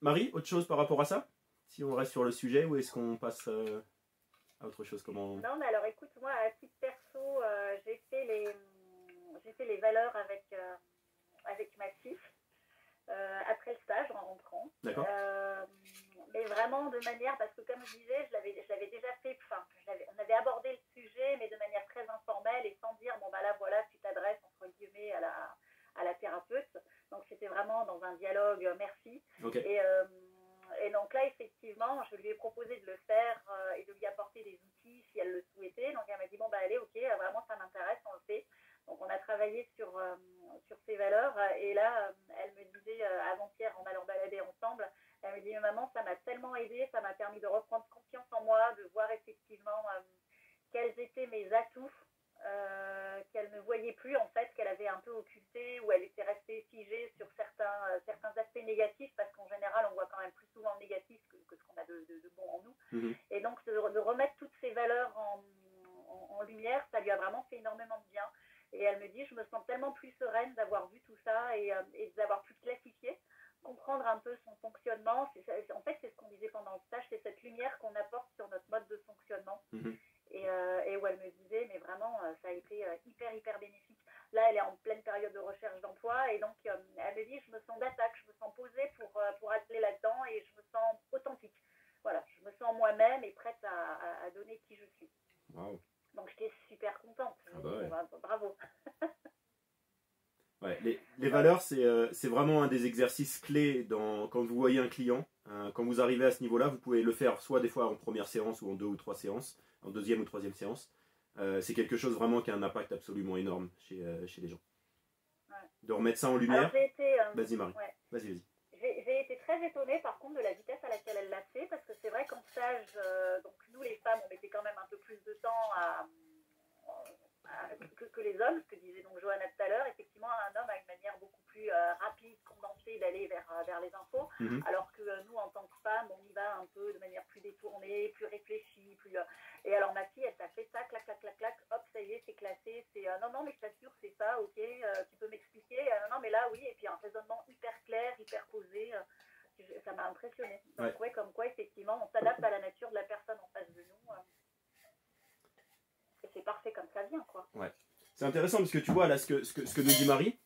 Marie, autre chose par rapport à ça? Si on reste sur le sujet ou est-ce qu'on passe à autre chose? Comment... Non, mais alors écoute, moi, à titre perso, j'ai fait les valeurs avec ma fille après le stage en rentrant. D'accord. Mais vraiment de manière, parce que comme je disais, je l'avais déjà fait, enfin, on avait abordé le sujet, mais de manière très informelle et sans dire, bon, bah là, voilà, tu t'adresses, entre guillemets, à la thérapeute. Donc, c'était vraiment dans un dialogue merci. Okay. Et donc là, effectivement, je lui ai proposé de le faire et de lui apporter des outils si elle le souhaitait. Donc, elle m'a dit, bon, bah allez, ok, vraiment, ça m'intéresse, on le fait. Donc, on a travaillé sur ces valeurs. Et là, elle me disait, avant-hier, en allant balader ensemble, elle me dit, maman, ça m'a tellement aidée, ça m'a permis de reprendre confiance en moi, de voir effectivement quels étaient mes atouts, qu'elle ne voyait plus, en fait, qu'elle avait un peu occulté, ou elle était restée figée sur certains aspects négatifs, parce qu'en général, on voit quand même plus souvent le négatif que ce qu'on a de bon en nous. Mm-hmm. Et donc, de remettre toutes ces valeurs en lumière, ça lui a vraiment fait énormément de bien. Et elle me dit, je me sens tellement plus sereine d'avoir vu tout ça et d'avoir pu classifier, comprendre un peu son fonctionnement. En fait, c'est ce qu'on disait pendant le stage, c'est cette lumière qu'on apporte sur notre mode de fonctionnement. Mm-hmm. Et où elle me disait, mais vraiment, ça a été hyper bénéfique. Là, elle est en pleine période de recherche d'emploi et donc elle me dit, je me sens d'attaque, je me sens posée pour atteler là-dedans et je me sens authentique. Voilà, je me sens moi-même et prête à donner qui je suis. Wow. Donc, j'étais super contente. Ah bah ouais. Bravo. Ouais, les valeurs, c'est vraiment un des exercices clés quand vous voyez un client. Quand vous arrivez à ce niveau-là, vous pouvez le faire soit des fois en première séance ou en 2 ou 3 séances, en deuxième ou troisième séance. C'est quelque chose vraiment qui a un impact absolument énorme chez les gens. Ouais. De remettre ça en lumière. Vas-y Marie, ouais. Vas-y. J'ai été très étonnée par contre de la vitesse à laquelle elle l'a fait, parce que c'est vrai qu'en stage, donc nous les femmes, on mettait quand même un peu plus de temps que les hommes, ce que disait donc Johanna tout à l'heure. Effectivement, un homme a une manière beaucoup plus rapide, condensée d'aller vers les infos, alors que nous, en tant que femmes, on y va un peu de manière plus détournée, plus réfléchie, et alors ma fille, elle t'a fait ça, clac, hop, ça y est, c'est classé, c'est non, mais je t'assure, c'est ça, ok, tu peux m'expliquer, non, mais là, oui, et puis un raisonnement hyper clair, hyper posé, ça m'a impressionnée. Donc, ouais, comme quoi, effectivement, on s'adapte à la nature de la personne en face de nous. Et c'est parfait comme ça vient, quoi. Ouais. C'est intéressant parce que tu vois, là, ce que nous dit Marie,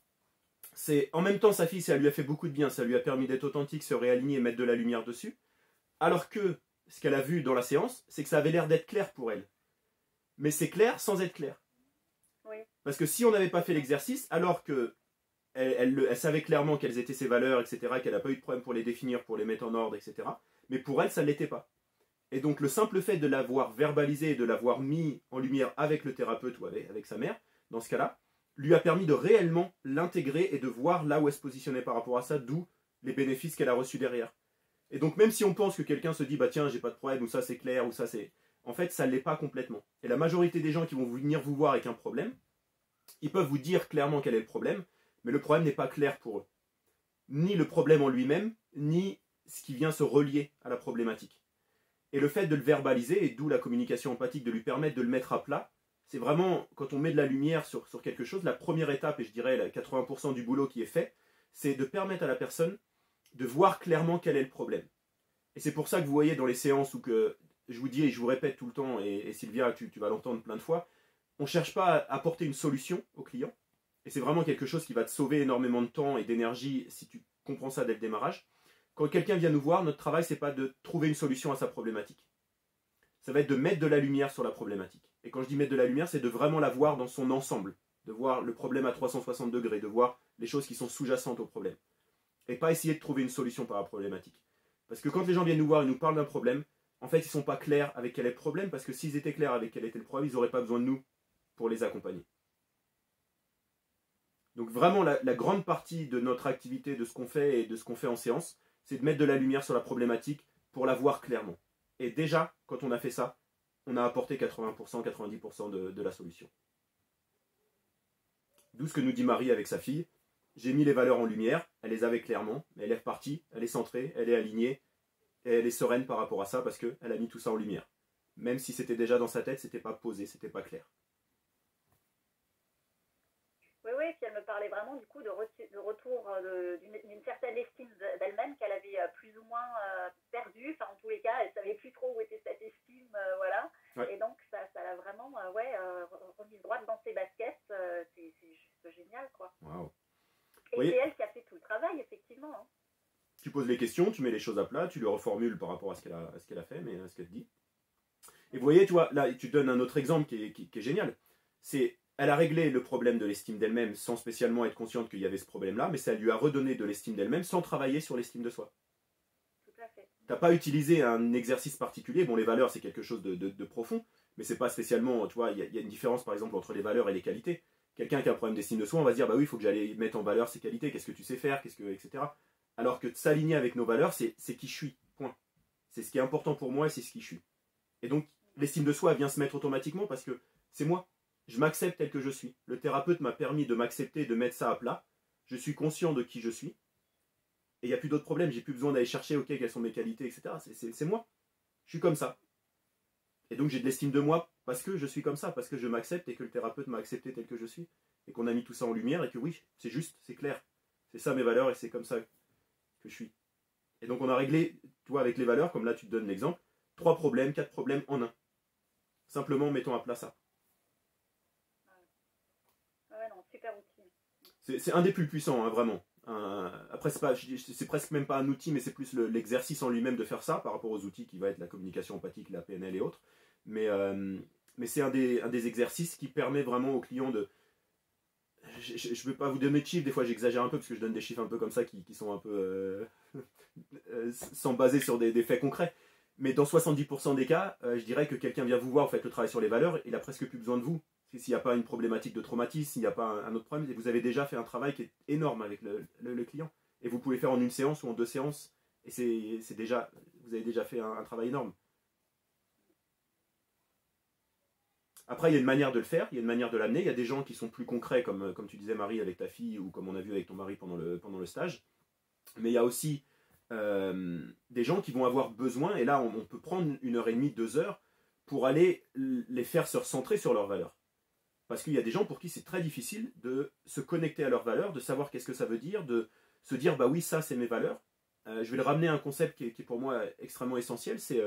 c'est en même temps sa fille, ça lui a fait beaucoup de bien, ça lui a permis d'être authentique, se réaligner et mettre de la lumière dessus. Alors que ce qu'elle a vu dans la séance, c'est que ça avait l'air d'être clair pour elle. Mais c'est clair sans être clair. Oui. Parce que si on n'avait pas fait l'exercice, alors que elle savait clairement quelles étaient ses valeurs, etc., qu'elle n'a pas eu de problème pour les définir, pour les mettre en ordre, etc., mais pour elle, ça ne l'était pas. Et donc le simple fait de l'avoir verbalisé et de l'avoir mis en lumière avec le thérapeute ou avec sa mère, dans ce cas-là, lui a permis de réellement l'intégrer et de voir là où elle se positionnait par rapport à ça, d'où les bénéfices qu'elle a reçus derrière. Et donc même si on pense que quelqu'un se dit bah tiens j'ai pas de problème ou ça c'est clair ou ça c'est... En fait ça ne l'est pas complètement. Et la majorité des gens qui vont venir vous voir avec un problème, ils peuvent vous dire clairement quel est le problème, mais le problème n'est pas clair pour eux. Ni le problème en lui-même, ni ce qui vient se relier à la problématique. Et le fait de le verbaliser, et d'où la communication empathique, de lui permettre de le mettre à plat, c'est vraiment, quand on met de la lumière sur quelque chose, la première étape, et je dirais 80% du boulot qui est fait, c'est de permettre à la personne de voir clairement quel est le problème. Et c'est pour ça que vous voyez dans les séances où que, je vous dis et je vous répète tout le temps, et Sylvia, tu vas l'entendre plein de fois, on ne cherche pas à apporter une solution au client, et c'est vraiment quelque chose qui va te sauver énormément de temps et d'énergie si tu comprends ça dès le démarrage. Quand quelqu'un vient nous voir, notre travail, c'est pas de trouver une solution à sa problématique. Ça va être de mettre de la lumière sur la problématique. Et quand je dis mettre de la lumière, c'est de vraiment la voir dans son ensemble, de voir le problème à 360 degrés, de voir les choses qui sont sous-jacentes au problème. Et pas essayer de trouver une solution par la problématique. Parce que quand les gens viennent nous voir et nous parlent d'un problème, en fait, ils ne sont pas clairs avec quel est le problème, parce que s'ils étaient clairs avec quel était le problème, ils n'auraient pas besoin de nous pour les accompagner. Donc vraiment, la grande partie de notre activité, de ce qu'on fait et de ce qu'on fait en séance, c'est de mettre de la lumière sur la problématique pour la voir clairement. Et déjà, quand on a fait ça, on a apporté 80%, 90% de la solution. D'où ce que nous dit Marie avec sa fille. J'ai mis les valeurs en lumière, elle les avait clairement, mais elle est repartie, elle est centrée, elle est alignée, et elle est sereine par rapport à ça parce qu'elle a mis tout ça en lumière. Même si c'était déjà dans sa tête, c'était pas posé, c'était pas clair. Oui, puis elle me parlait vraiment du coup de retour d'une certaine estime d'elle-même qu'elle avait plus ou Tu poses les questions, tu mets les choses à plat, tu le reformules par rapport à ce qu'elle a fait, mais à ce qu'elle te dit. Et vous voyez, tu vois, là, tu donnes un autre exemple qui est génial. C'est, elle a réglé le problème de l'estime d'elle-même sans spécialement être consciente qu'il y avait ce problème-là, mais ça lui a redonné de l'estime d'elle-même sans travailler sur l'estime de soi. Tout à fait. Tu n'as pas utilisé un exercice particulier. Bon, les valeurs, c'est quelque chose de profond, mais c'est pas spécialement, tu vois, il y a une différence, par exemple, entre les valeurs et les qualités. Quelqu'un qui a un problème d'estime de soi, on va se dire, bah oui, il faut que j'aille mettre en valeur ses qualités, qu'est-ce que tu sais faire, etc. Alors que de s'aligner avec nos valeurs, c'est qui je suis, point. C'est ce qui est important pour moi et c'est ce qui je suis. Et donc, l'estime de soi vient se mettre automatiquement parce que c'est moi. Je m'accepte tel que je suis. Le thérapeute m'a permis de m'accepter, de mettre ça à plat. Je suis conscient de qui je suis. Et il n'y a plus d'autres problèmes. J'ai plus besoin d'aller chercher, ok, quelles sont mes qualités, etc. C'est moi. Je suis comme ça. Et donc, j'ai de l'estime de moi parce que je suis comme ça, parce que je m'accepte et que le thérapeute m'a accepté tel que je suis. Et qu'on a mis tout ça en lumière et que oui, c'est juste, c'est clair. C'est ça mes valeurs et c'est comme ça que je suis. Et donc, on a réglé, tu vois, avec les valeurs, comme là, tu te donnes l'exemple, 3 problèmes, 4 problèmes en un. Simplement, mettons à plat ça. Ouais, non, super outil. C'est un des plus puissants, hein, vraiment. Après, c'est presque même pas un outil, mais c'est plus l'exercice en lui-même de faire ça par rapport aux outils qui va être la communication empathique, la PNL et autres. Mais c'est un des exercices qui permet vraiment aux clients de... Je ne vais pas vous donner de chiffres, des fois j'exagère un peu parce que je donne des chiffres un peu comme ça qui sont un peu sans baser sur des faits concrets. Mais dans 70% des cas, je dirais que quelqu'un vient vous voir, vous faites le travail sur les valeurs, il n'a presque plus besoin de vous. S'il n'y a pas une problématique de traumatisme, s'il n'y a pas un autre problème, vous avez déjà fait un travail qui est énorme avec le client. Et vous pouvez faire en une séance ou en 2 séances. Et c'est déjà, vous avez déjà fait un travail énorme. Après, il y a une manière de le faire, il y a une manière de l'amener. Il y a des gens qui sont plus concrets, comme tu disais Marie avec ta fille, ou comme on a vu avec ton mari pendant le stage. Mais il y a aussi des gens qui vont avoir besoin, et là on peut prendre 1h30, 2 heures, pour aller les faire se recentrer sur leurs valeurs. Parce qu'il y a des gens pour qui c'est très difficile de se connecter à leurs valeurs, de savoir qu'est-ce que ça veut dire, de se dire bah oui, ça c'est mes valeurs. Je vais le ramener à un concept qui est pour moi extrêmement essentiel, c'est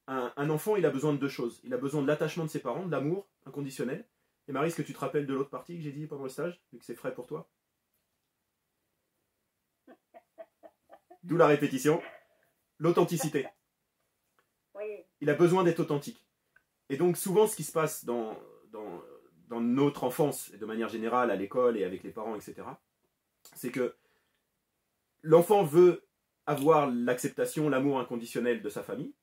un enfant, il a besoin de 2 choses. Il a besoin de l'attachement de ses parents, de l'amour inconditionnel. Et Marie, est-ce que tu te rappelles de l'autre partie que j'ai dit pendant le stage, vu que c'est frais pour toi? D'où la répétition. L'authenticité. Oui. Il a besoin d'être authentique. Et donc souvent ce qui se passe dans notre enfance, et de manière générale à l'école et avec les parents, etc., c'est que l'enfant veut avoir l'acceptation, l'amour inconditionnel de sa famille,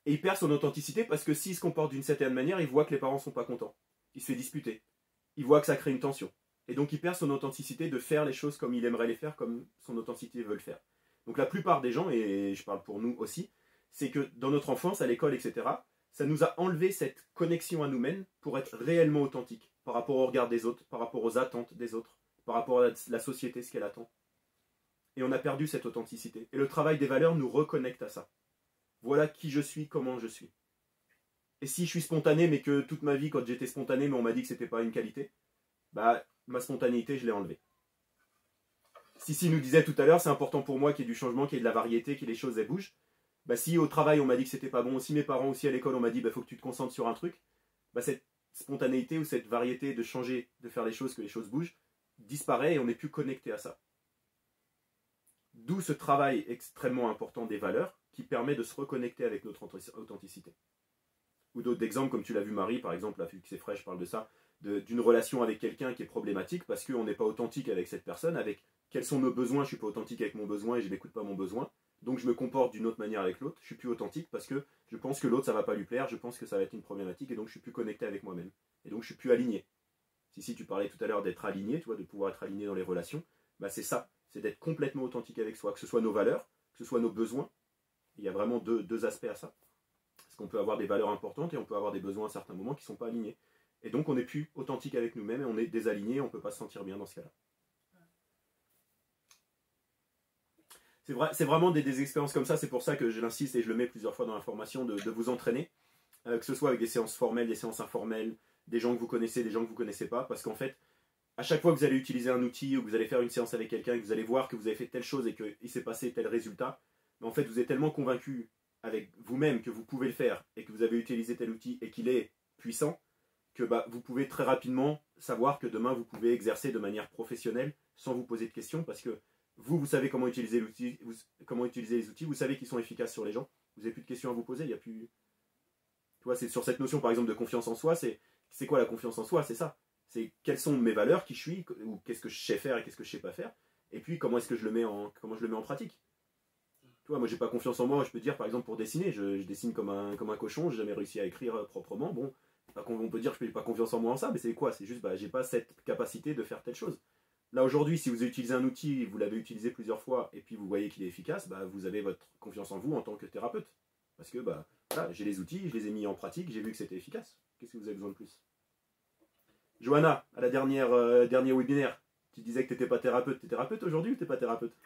et il perd son authenticité parce que s'il se comporte d'une certaine manière, il voit que les parents ne sont pas contents. Il se fait disputer. Il voit que ça crée une tension. Et donc il perd son authenticité de faire les choses comme il aimerait les faire, comme son authenticité veut le faire. Donc la plupart des gens, et je parle pour nous aussi, c'est que dans notre enfance, à l'école, etc., ça nous a enlevé cette connexion à nous-mêmes pour être réellement authentique par rapport au regard des autres, par rapport aux attentes des autres, par rapport à la société, ce qu'elle attend. Et on a perdu cette authenticité. Et le travail des valeurs nous reconnecte à ça. Voilà qui je suis, comment je suis. Et si je suis spontané, mais que toute ma vie, quand j'étais spontané, mais on m'a dit que c'était pas une qualité, bah ma spontanéité, je l'ai enlevée. Si nous disait tout à l'heure, c'est important pour moi qu'il y ait du changement, qu'il y ait de la variété, que les choses elles bougent. Bah si au travail on m'a dit que c'était pas bon, si mes parents aussi à l'école on m'a dit bah faut que tu te concentres sur un truc, bah cette spontanéité ou cette variété de changer, de faire les choses, que les choses bougent, disparaît et on n'est plus connecté à ça. D'où ce travail extrêmement important des valeurs qui permet de se reconnecter avec notre authenticité. Ou d'autres exemples, comme tu l'as vu Marie, par exemple, là, vu que c'est frais, je parle de ça, d'une relation avec quelqu'un qui est problématique parce qu'on n'est pas authentique avec cette personne, avec quels sont nos besoins, je ne suis pas authentique avec mon besoin et je n'écoute pas mon besoin, donc je me comporte d'une autre manière avec l'autre, je suis plus authentique parce que je pense que l'autre ça va pas lui plaire, je pense que ça va être une problématique et donc je suis plus connecté avec moi-même. Et donc je suis plus aligné. Si tu parlais tout à l'heure d'être aligné, tu vois, de pouvoir être aligné dans les relations, bah c'est ça, c'est d'être complètement authentique avec soi, que ce soit nos valeurs, que ce soit nos besoins. Il y a vraiment deux aspects à ça. Parce qu'on peut avoir des valeurs importantes et on peut avoir des besoins à certains moments qui ne sont pas alignés. Et donc on n'est plus authentique avec nous-mêmes et on est désaligné, on ne peut pas se sentir bien dans ce cas-là. C'est vraiment des expériences comme ça, c'est pour ça que je l'insiste et je le mets plusieurs fois dans la formation, de vous entraîner, que ce soit avec des séances formelles, des séances informelles, des gens que vous connaissez, des gens que vous ne connaissez pas, parce qu'en fait, à chaque fois que vous allez utiliser un outil ou que vous allez faire une séance avec quelqu'un et que vous allez voir que vous avez fait telle chose et qu'il s'est passé tel résultat, mais en fait vous êtes tellement convaincu avec vous-même que vous pouvez le faire et que vous avez utilisé tel outil et qu'il est puissant, que bah, vous pouvez très rapidement savoir que demain vous pouvez exercer de manière professionnelle sans vous poser de questions parce que vous savez comment utiliser l'outil, comment utiliser les outils, vous savez qu'ils sont efficaces sur les gens. Vous n'avez plus de questions à vous poser, il y a plus. Tu vois, c'est sur cette notion par exemple de confiance en soi, c'est quoi la confiance en soi? C'est ça. C'est quelles sont mes valeurs, qui je suis, ou qu'est-ce que je sais faire et qu'est-ce que je sais pas faire. Et puis comment est-ce que je le mets en pratique. Tu vois, moi j'ai pas confiance en moi, je peux dire par exemple pour dessiner, je dessine comme un cochon, j'ai jamais réussi à écrire proprement. Bon, on peut dire que je n'ai pas confiance en moi en ça, mais c'est quoi? C'est juste, j'ai pas cette capacité de faire telle chose. Là aujourd'hui, si vous utilisez un outil, vous l'avez utilisé plusieurs fois, et puis vous voyez qu'il est efficace, vous avez votre confiance en vous en tant que thérapeute. Parce que voilà, j'ai les outils, je les ai mis en pratique, j'ai vu que c'était efficace. Qu'est-ce que vous avez besoin de plus? Johanna, à la dernier webinaire, tu disais que tu n'étais pas thérapeute. Tu es thérapeute aujourd'hui ou tu n'es pas thérapeute?